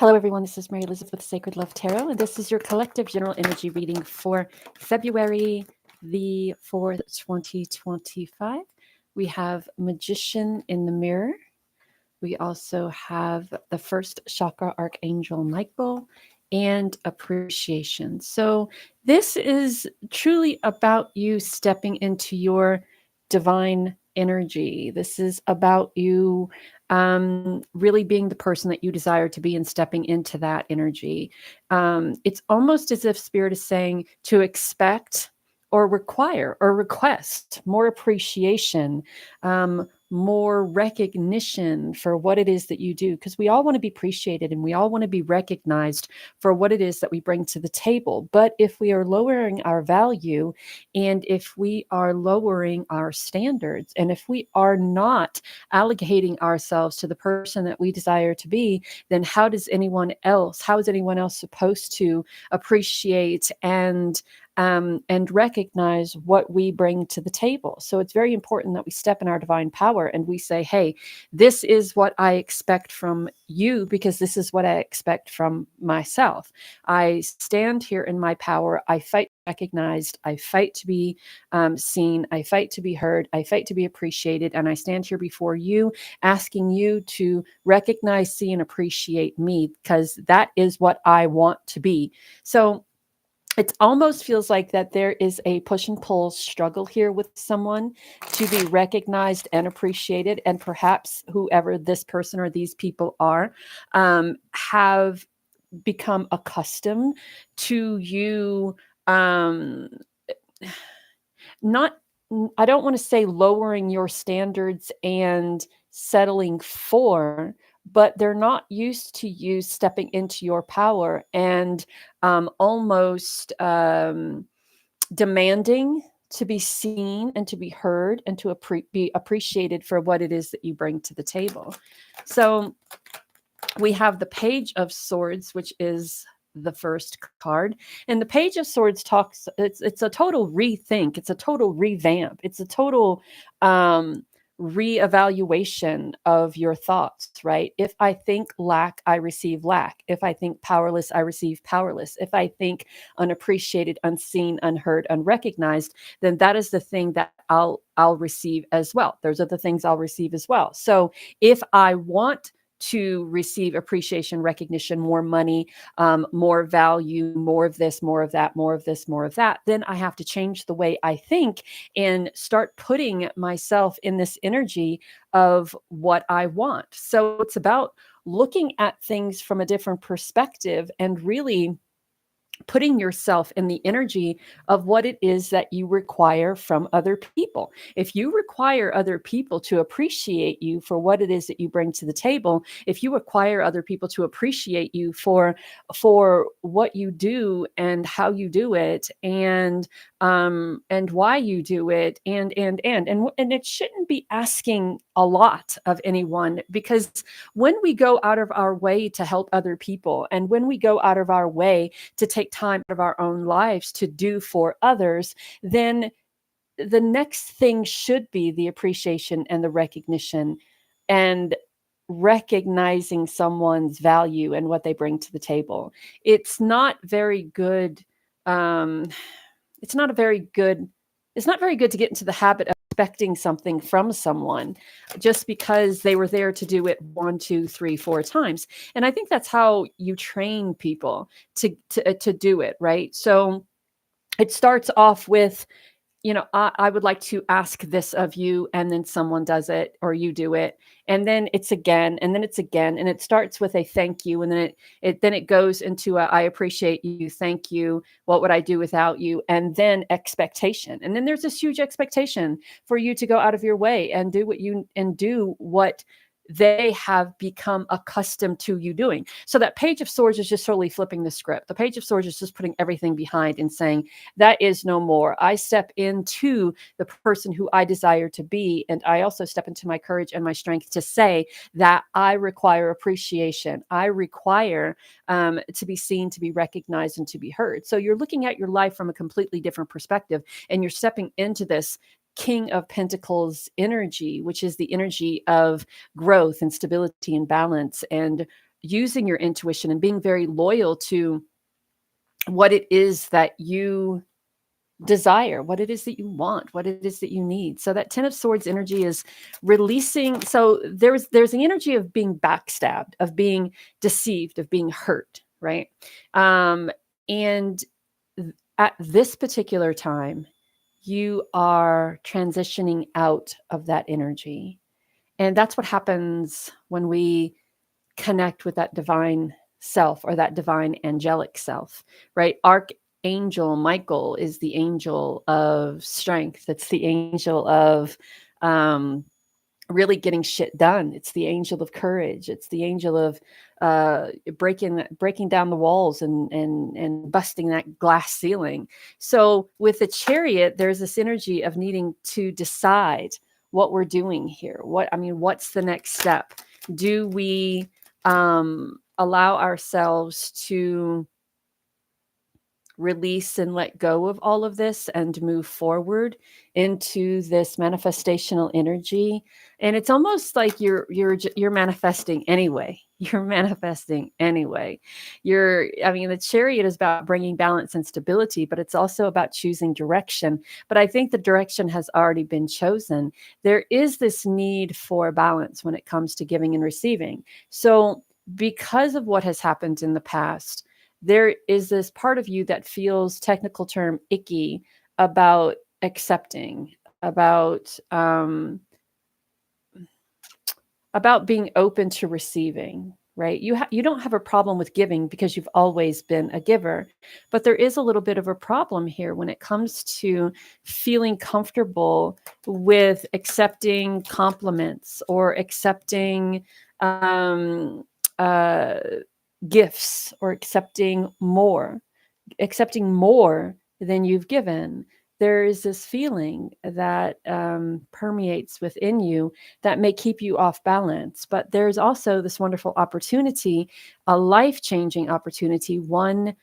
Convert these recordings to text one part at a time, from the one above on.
Hello, everyone. This is Mary Elizabeth with Sacred Love Tarot, and this is your collective general energy reading for February the 4th, 2025. We have Magician in the Mirror. We also have the first chakra archangel Michael and appreciation. So this is truly about you stepping into your divine energy. This is about you really being the person that you desire to be and stepping into that energy. It's almost as if Spirit is saying to expect or require or request more appreciation, more recognition for what it is that you do, because we all want to be appreciated and we all want to be recognized for what it is that we bring to the table. But if we are lowering our value, and if we are lowering our standards, and if we are not allocating ourselves to the person that we desire to be, then how is anyone else supposed to appreciate and recognize what we bring to the table? So it's very important that we step in our divine power and we say, hey, this is what I expect from you because this is what I expect from myself. I stand here in my power. I fight to be recognized. I fight to be seen. I fight to be heard. I fight to be appreciated. And I stand here before you, asking you to recognize, see, and appreciate me because that is what I want to be. So it almost feels like that there is a push and pull struggle here with someone to be recognized and appreciated. And perhaps whoever this person or these people are have become accustomed to you not, I don't want to say lowering your standards and settling for, but they're not used to you stepping into your power and almost demanding to be seen and to be heard and to be appreciated for what it is that you bring to the table. So we have the Page of Swords, which is the first card, and the Page of Swords talks, it's a total rethink, it's a total revamp, it's a total reevaluation of your thoughts, right? If I think lack, I receive lack. If I think powerless, I receive powerless. If I think unappreciated, unseen, unheard, unrecognized, then that is the thing that I'll receive as well. Those are the things I'll receive as well. So if I want to receive appreciation, recognition, more money, more value, more of this, more of that, more of this, more of that, then I have to change the way I think and start putting myself in this energy of what I want. So it's about looking at things from a different perspective and really putting yourself in the energy of what it is that you require from other people. If you require other people to appreciate you for what it is that you bring to the table, if you require other people to appreciate you for what you do and how you do it and why you do it and it shouldn't be asking a lot of anyone, because when we go out of our way to help other people and when we go out of our way to take time out of our own lives to do for others, then the next thing should be the appreciation and the recognition and recognizing someone's value and what they bring to the table. It's not very good. Um, it's not a very good. It's not very good to get into the habit of expecting something from someone just because they were there to do it 1, 2, 3, 4 times. And I think that's how you train people to do it, right? So it starts off with, I would like to ask this of you, and then someone does it or you do it, and then it's again, and then it's again, and it starts with a thank you, and then it goes into a I appreciate you, thank you, what would I do without you, and then expectation, and then there's this huge expectation for you to go out of your way and do what they have become accustomed to you doing. So that Page of Swords is just totally flipping the script. The Page of Swords is just putting everything behind and saying, that is no more. I step into the person who I desire to be. And I also step into my courage and my strength to say that I require appreciation. I require to be seen, to be recognized, and to be heard. So you're looking at your life from a completely different perspective, and you're stepping into this King of Pentacles energy, which is the energy of growth and stability and balance and using your intuition and being very loyal to what it is that you desire, what it is that you want, what it is that you need. So that 10 of Swords energy is releasing. So there's the energy of being backstabbed, of being deceived, of being hurt, right? And at this particular time, you are transitioning out of that energy. And that's what happens when we connect with that divine self or that divine angelic self, right? Archangel Michael is the angel of strength. It's the angel of really getting shit done. It's the angel of courage. It's the angel of breaking down the walls and busting that glass ceiling. So with the Chariot, there's this energy of needing to decide what we're doing here. What's the next step? Do we allow ourselves to release and let go of all of this and move forward into this manifestational energy? And it's almost like you're manifesting anyway. You're manifesting anyway. The Chariot is about bringing balance and stability, but it's also about choosing direction. But I think the direction has already been chosen. There is this need for balance when it comes to giving and receiving. So because of what has happened in the past, there is this part of you that feels, technical term, icky about accepting, about being open to receiving, right? You don't have a problem with giving because you've always been a giver, but there is a little bit of a problem here when it comes to feeling comfortable with accepting compliments or accepting gifts or accepting more than you've given. There is this feeling that permeates within you that may keep you off balance. But there's also this wonderful opportunity, a life-changing opportunity. 1,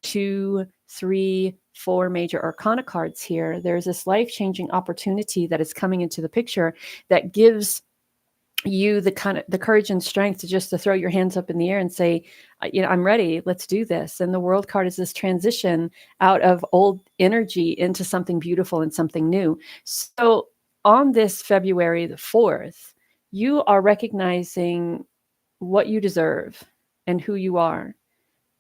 2, 3, 4 major arcana cards here. There's this life-changing opportunity that is coming into the picture that gives you the courage and strength to throw your hands up in the air and say, I'm ready, let's do this. And the World card is this transition out of old energy into something beautiful and something new. So on this February the 4th, you are recognizing what you deserve and who you are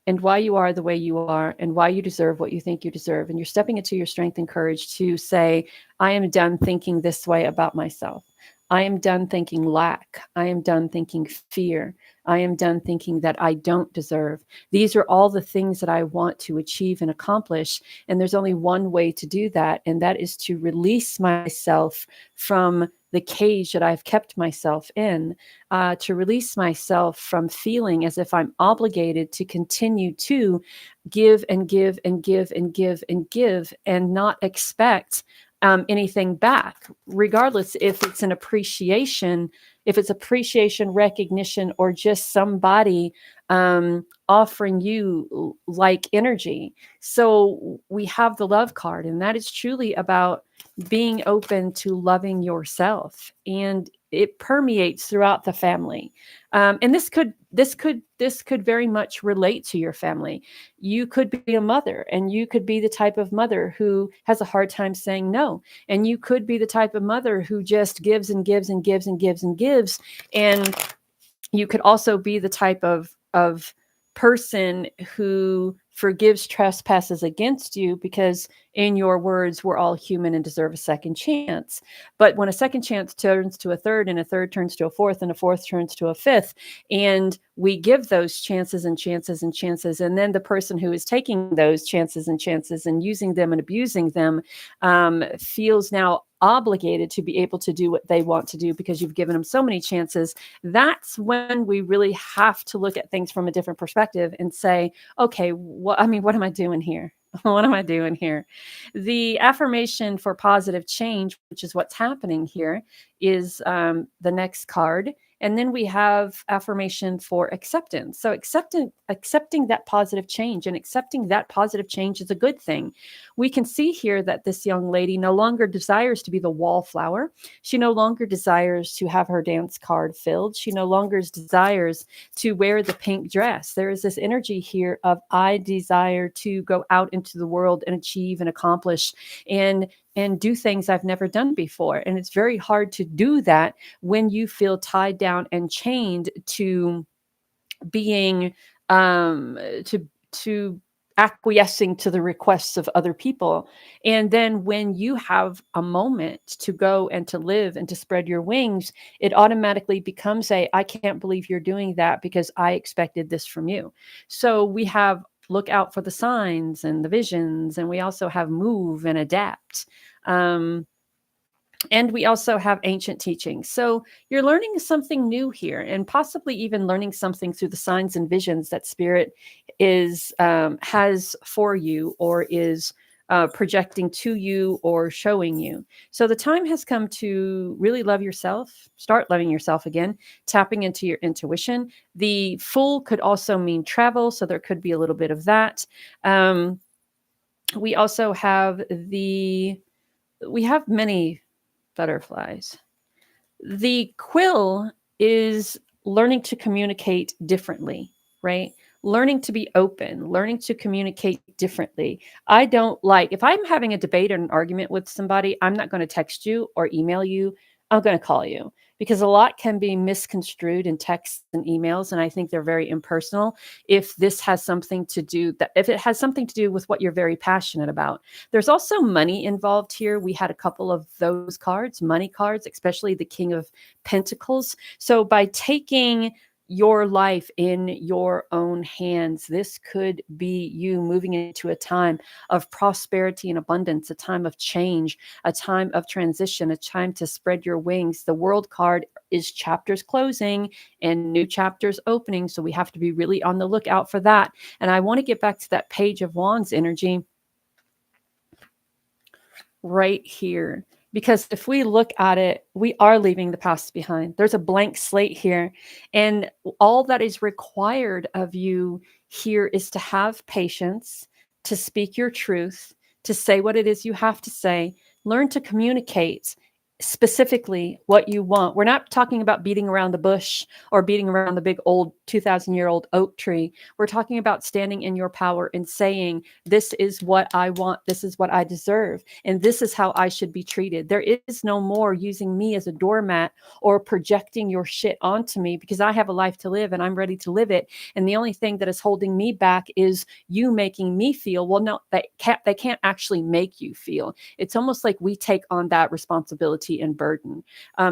and why you are the way you are and why you deserve what you think you deserve. And you're stepping into your strength and courage to say, I am done thinking this way about myself. I am done thinking lack. I am done thinking fear. I am done thinking that I don't deserve. These are all the things that I want to achieve and accomplish. And there's only one way to do that. And that is to release myself from the cage that I've kept myself in, to release myself from feeling as if I'm obligated to continue to give and give and give and give and give and not expect anything back, regardless if it's an appreciation, recognition, or just somebody offering you like energy. So we have the Love card, and that is truly about being open to loving yourself, and it permeates throughout the family. And this could very much relate to your family. You could be a mother, and you could be the type of mother who has a hard time saying no. And you could be the type of mother who just gives and gives and gives and gives and gives. And you could also be the type of person who forgives trespasses against you because, in your words, we're all human and deserve a second chance. But when a second chance turns to a third, and a third turns to a fourth, and a fourth turns to a fifth, and we give those chances and chances and chances, and then the person who is taking those chances and using them and abusing them feels now obligated to be able to do what they want to do because you've given them so many chances. That's when we really have to look at things from a different perspective and say, okay, what am I doing here? What am I doing here? The affirmation for positive change, which is what's happening here, is the next card. And then we have affirmation for acceptance. So accepting that positive change, and accepting that positive change is a good thing. We can see here that this young lady no longer desires to be the wallflower. She no longer desires to have her dance card filled. She no longer desires to wear the pink dress. There is this energy here of I desire to go out into the world and achieve and accomplish and do things I've never done before. And it's very hard to do that when you feel tied down and chained to being to acquiescing to the requests of other people. And then when you have a moment to go and to live and to spread your wings, it automatically becomes a I can't believe you're doing that because I expected this from you. So we have look out for the signs and the visions, and we also have move and adapt. um, and we also have ancient teachings. So you're learning something new here, and possibly even learning something through the signs and visions that spirit is has for you, or is projecting to you or showing you. So the time has come to really love yourself, start loving yourself again, tapping into your intuition. The full could also mean travel, so there could be a little bit of that. We also have we have many butterflies. The quill is learning to communicate differently, right? Learning to be open, learning to communicate differently. I don't like, if I'm having a debate or an argument with somebody, I'm not going to text you or email you. I'm going to call you, because a lot can be misconstrued in texts and emails. And I think they're very impersonal. If this has something to do that, if it has something to do with what you're very passionate about. There's also money involved here. We had a couple of those cards, money cards, especially the King of Pentacles. So by taking your life in your own hands, this could be you moving into a time of prosperity and abundance, a time of change, a time of transition, a time to spread your wings. The World card is chapters closing and new chapters opening. So we have to be really on the lookout for that. And I want to get back to that Page of Wands energy right here. Because if we look at it, we are leaving the past behind. There's a blank slate here. And all that is required of you here is to have patience, to speak your truth, to say what it is you have to say, learn to communicate specifically what you want. We're not talking about beating around the bush or beating around the big old 2,000-year-old oak tree. We're talking about standing in your power and saying, this is what I want, this is what I deserve, and this is how I should be treated. There is no more using me as a doormat or projecting your shit onto me, because I have a life to live and I'm ready to live it. And the only thing that is holding me back is you making me feel, well, no, they can't actually make you feel. It's almost like we take on that responsibility and burden.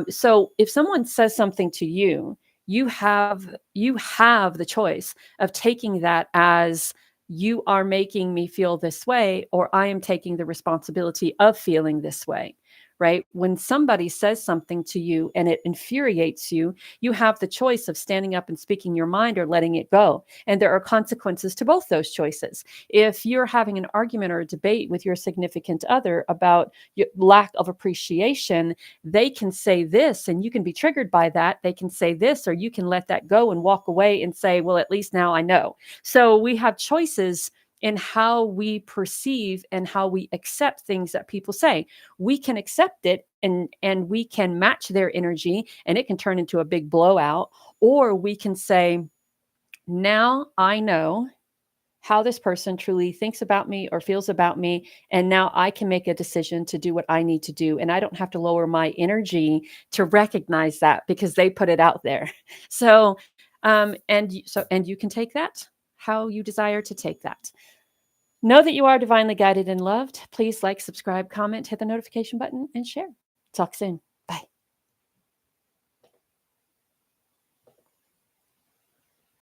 So if someone says something to you, you have the choice of taking that as, you are making me feel this way, or I am taking the responsibility of feeling this way, right? When somebody says something to you and it infuriates you, you have the choice of standing up and speaking your mind or letting it go. And there are consequences to both those choices. If you're having an argument or a debate with your significant other about your lack of appreciation, they can say this and you can be triggered by that. They can say this, or you can let that go and walk away and say, well, at least now I know. So we have choices in how we perceive and how we accept things that people say. We can accept it and we can match their energy and it can turn into a big blowout. Or we can say, now I know how this person truly thinks about me or feels about me. And now I can make a decision to do what I need to do. And I don't have to lower my energy to recognize that because they put it out there. So, and you can take that how you desire to take that. Know that you are divinely guided and loved. Please like, subscribe, comment, hit the notification button, and share. Talk soon.